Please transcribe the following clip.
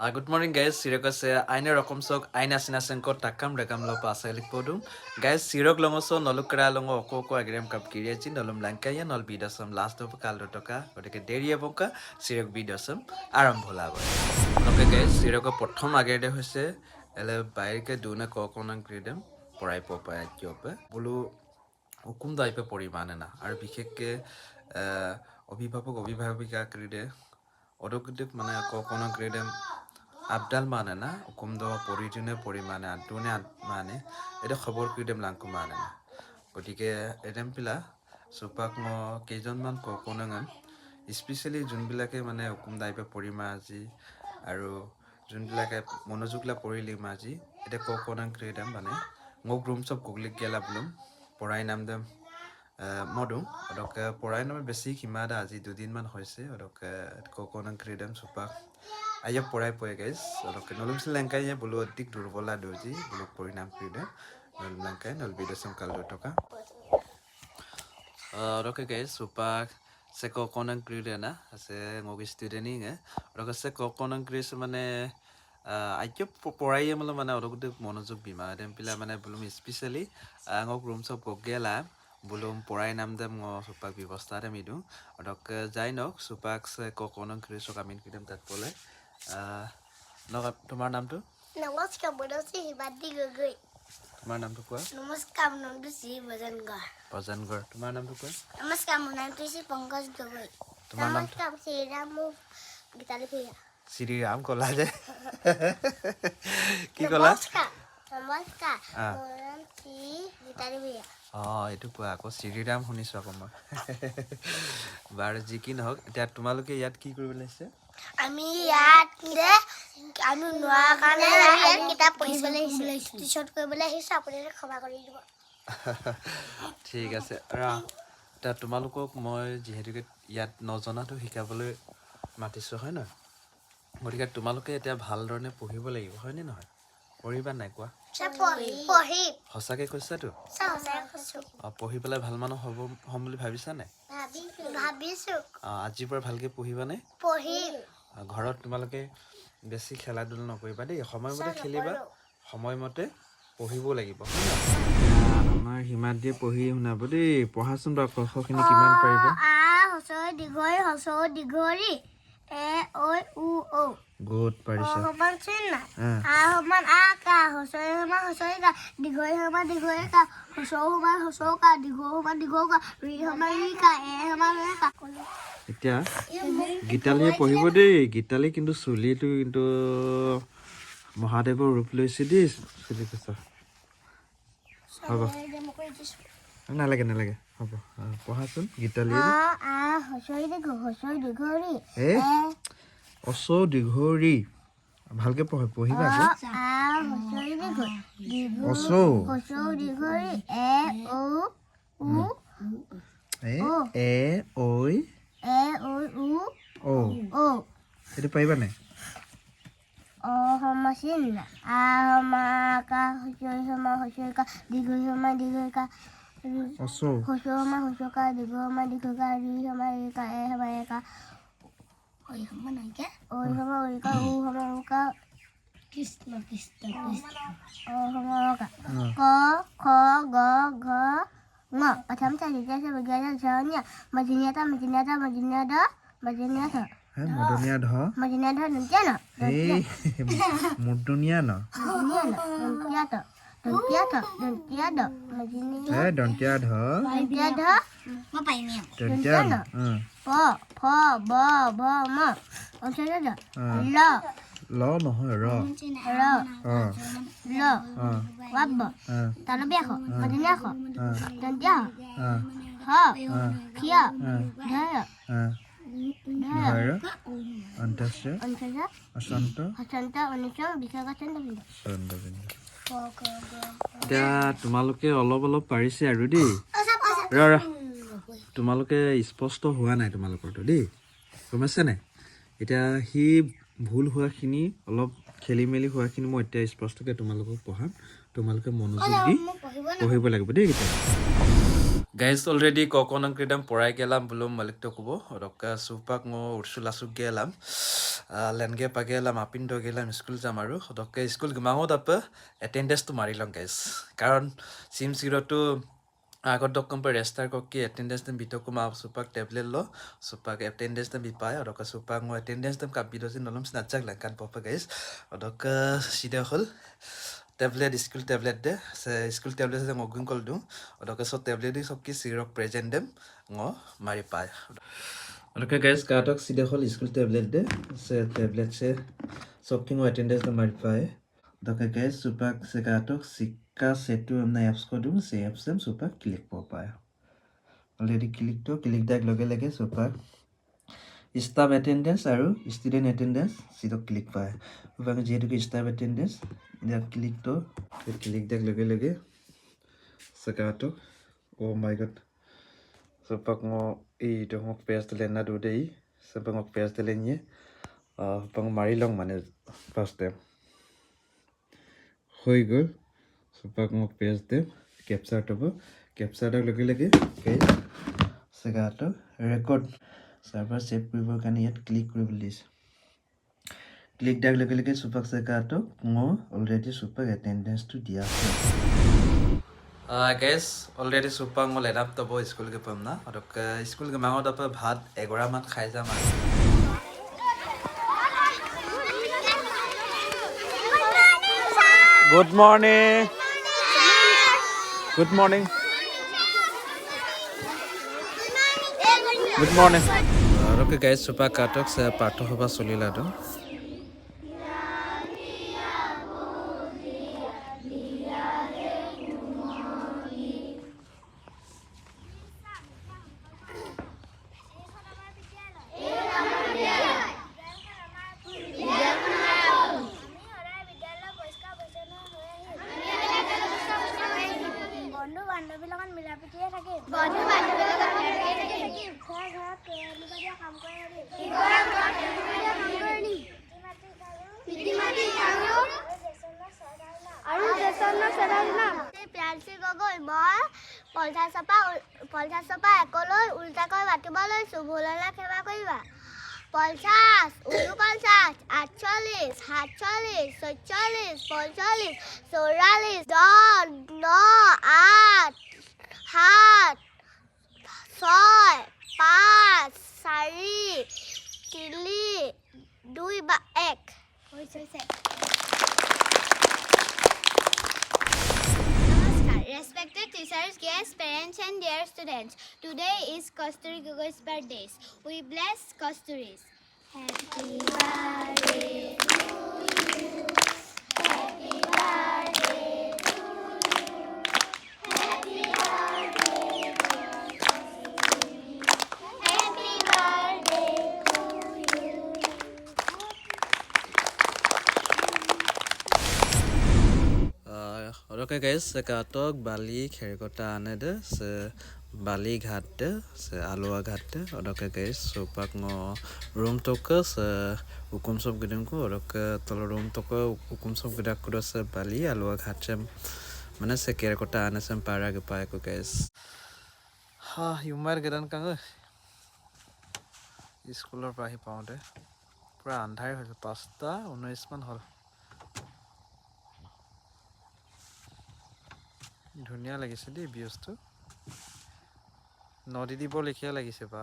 Good morning guys, Sirok ase aina rokom sok aina sinasen ko takam rekam lo pa asalik podum. Guys, Sirok longo so nolukra longo oko agram kap kiriachi nolom lankaya nol bidasam last of kaldo toka gotike deri ebonka Sirok bidasam আৰম্ভ লাব। Okay guys, Sirok প্ৰথম আগেde হৈছে ele বাইৰকে দুনা কোকোনাং ক্ৰিডম পৰাই Popeyes কিয়পে বলো হুকুম দাইপে পৰিমানে না আৰু বিশেষকে অভিভাৱিকা ক্ৰিডে অদকুটিক মানে কোকোনাং ক্ৰিডম Abdal mana na kumdo porijune porimane antune mane এটা খবৰ কিদম লাংকু মানে না গটিকে এডম পিলা সুপাক ম কেজনমান কোকোনাঙন স্পেশালি যোনবিলাকে মানে হুকুম দাইপে পৰিমা আজি আৰু যোনবিলাকে মনোযোগলা পৰিলি মাজি এটা কোকোনাং ক্ৰিডম মানে মোক ৰুম সব গুগলিক গেলা বলুম পৰাই নাম দেম মডুম অদকে পৰাই নাম বেছি কিমাদা আজি দুদিন মান হৈছে অদকে কোকোনাং ক্ৰিডম সুপাক Ayo porai poe guys, oke nolum selengkai ya bulu adik durbola doji bulu porinam pide nolum langkai nol video sangkal dotoka. Oke guys, supak seko konang kride na, se ngogi student ini, oke seko konang kride mana ayo porai ya malam mana orang itu monozuk bima, dan pila mana belum especially ngok room so pogela belum porai nam dem ngok supak biwasta dem itu, oke jainok supak seko konang kride so kamin kidem tat pole. তোমাৰ নামটো নমস্কাৰ বনসি হিবাদি গগৈ তোমাৰ নামটো কোৱা নমস্কাৰ মোৰ নামটো শ্ৰী বজনগৰ তোমাৰ নামটো কোৱা নমস্কাৰ মোৰ নামটো শ্ৰী পংকজ গগৈ তোমাৰ নামটো নমস্কাৰ শ্ৰীৰাম গীতালি ভূঞা শ্ৰীৰাম কলা যে কি কলা নমস্কাৰ মোৰ নাম শ্ৰী গীতালি ভূঞা এইটো কোৱা আকৌ শ্ৰীৰাম শুনিছো আকৌ মই বাৰু যি কি নহওক এতিয়া তোমালোকে ইয়াত কি কৰিব লাগিছে আমি ইয়াত আমি নোৱা কাৰণে ইয়াত কিতাপ পঢ়িবলৈ আহিছোঁ টিউচন কৰিবলৈ আহিছোঁ আপুনি ক্ষমা কৰি দিব ঠিক আছে এতিয়া তোমালোকক মই যিহেতুকে ইয়াত নজনাটো শিকাবলৈ মাতিছোঁ হয় নহয় গতিকে তোমালোকে এতিয়া ভালধৰণে পঢ়িব লাগিব হয়নে নহয় পঢ়িবা নাই কোৱা পঢ়িম সঁচাকৈ কৈছাতো পঢ়ি পেলাই ভাল মানুহ হ'ম বুলি ভাবিছা নাই ভাবিছোঁ আজিৰ পৰা ভালকৈ পঢ়িবানে পঢ়িম ঘৰত তোমালোকে বেছি খেলা ধূলা নকৰিবা দেই সময়মতে খেলিবা সময়মতে পঢ়িব লাগিব আমাৰ হিমাদ্ৰীয়ে পঢ়ি শুনাব দেই পঢ়াচোন বাৰু কখিনি কিমান পাৰিবা হছৈ দীঘৰি এ ঐ উ ঔ গুড পাৰিছা সমান চিন না সমান কা হছৈ কা দীঘৰি কা হছৌ কা দীঘৌ কা ৰি কা এ কা এতিয়া গীতালীয়ে পঢ়িব দেই গীতালী কিন্তু চুলিটো কিন্তু মহাদেৱৰ ৰূপ লৈছে দেই চুলি কৈছা হ'ব নালাগে হ'ব পঢ়াচোন গীতালীয়ে অচৌ দীঘৰি ভালকে পঢ়িবা অচৌ দীঘৰি এ ঐ ও এইটো পাৰিবা নাই সমাচিন কা হছৈ কা দীঘৈ কা অচৌ হছৌ কা দীঘৌ কা ৰি কা এ কা কৃষ্ণ ক খ গ ঘ ঙ প্ৰথম চাৰিটা বগীয়া ঝনীয়া মজিনীয়া মদনীয়া ধ দন্তীয়া ন মুদনীয়া ন দন্তীয়া দ দন্তীয়া ধ দন্তীয়া ন প ফ ব ভ ম ল ল নহয় ৰ ল ৱাব তালবীয়া খ মদিনীয়া খ দন্তীয়া হ খিয়া ধয় অন্তস্য অসন্ত এতিয়া তোমালোকে অলপ পাৰিছে আৰু দেই তোমালোকে স্পষ্ট হোৱা নাই তোমালোকৰতো দেই গম পাইছে নাই এতিয়া সি ভুল হোৱাখিনি অলপ খেলি মেলি হোৱাখিনি মই এতিয়া স্পষ্টকৈ তোমালোকক পঢ়াম তোমালোকে মনোযোগ দি পঢ়িব লাগিব দেই Guys, already kokonang kridam porai gelam belum malik to kubo. Roka supak ngo ursula suk gelam. Lenge pagelam apindo gelam school jamaru. Roka school gemango dapa attendance to marilong guys. Karon sim zero to আগত ডকম pay raster ককি attendance them বিতকু মা সুপাক tablet ল সুপাক attendance them বিপায় অদক সুপাক মো attendance দেম কাপ বিদসি নলম স্নাচাক লাকান পপ গাইস অদক সিদা হল টেবলেট স্কুল টেবলেট দে স্কুল টেবলেট দে মগুন কল দু অদক সব টেবলেট দি সব কি সিৰক প্ৰেজেন্ট দেম ঙ মাৰি পায় অদক গাইস কাটক সিদা হল স্কুল টেবলেট দে সে টেবলেট সে সব কি ঙ এটেন্ডেন্স দেম মাৰি পায় অদক গাইস সুপাক সে কাটক का सेटु हमने एप्स को दूं से एप्स हम सुपर क्लिक हो पाया ऑलरेडी क्लिक दाग लगे लगे सुपर स्टाफ अटेंडेंस और स्टूडेंट अटेंडेंस सीधो क्लिक पाए उबांग जेतु के स्टाफ अटेंडेंस इधर क्लिक दाग लगे लगे सकातो ओ माय गॉड सुपर को ई तो हम पेज लेना दो दे सब को पेज लेने पंग मारी लोग माने फर्स्ट टाइम होई गो सुपाक मक पेज दे कैप्चर टबो कैप्चर दाग लगे लगे गाइस सेगातो रेकॉर्ड सर्वर सेव करबो काने यात क्लिक करबो लिस क्लिक दाग लगे लगे सुपाक सेगातो मो ऑलरेडी सुपाक अटेंडेंस टू दिया गाइस ऑलरेडी सुपाक मो लेदाप तबो स्कूल के पमना और स्कूल के मांगो दप भात 11 मान खाइ जा मान good morning Good morning. Good morning. Okay guys, super katok se pato hoba solila do. পঞ্চাছ পৰা একলৈ উল্টাকৈ বাটিবলৈ ভুললা সেৱা কৰিবা 50 উলু 50 48 47 46 45 44 10 9 8 7 6 5 4 3 2 বা 1 হৈছে Respected teachers, guests, parents and dear students, today is Kasturi Gogoi's birthday. We bless Kasturi's. Happy birthday to you. Happy birthday to you. Happy birthday to Kasturi. Happy birthday to you. Okay guys, sekatok Bali kherikota ane de se Bali ghat de se Alua ghat de odoke guys supak ngo room toke se hukum sob gedeng ko odoke tolo room toke hukum sob gedak kudo se Bali Alua ghat sem mana se kherikota ane sem para ge pae ko guys ha humor gedan kang স্কুলৰ পৰা আহি পাওঁতে পুৰা আন্ধাৰ হৈছে 5:19 মান হ'ল ধুনীয়া লাগিছে দেই ভিউজটো নদী দিব লিখিয়া লাগিছে বা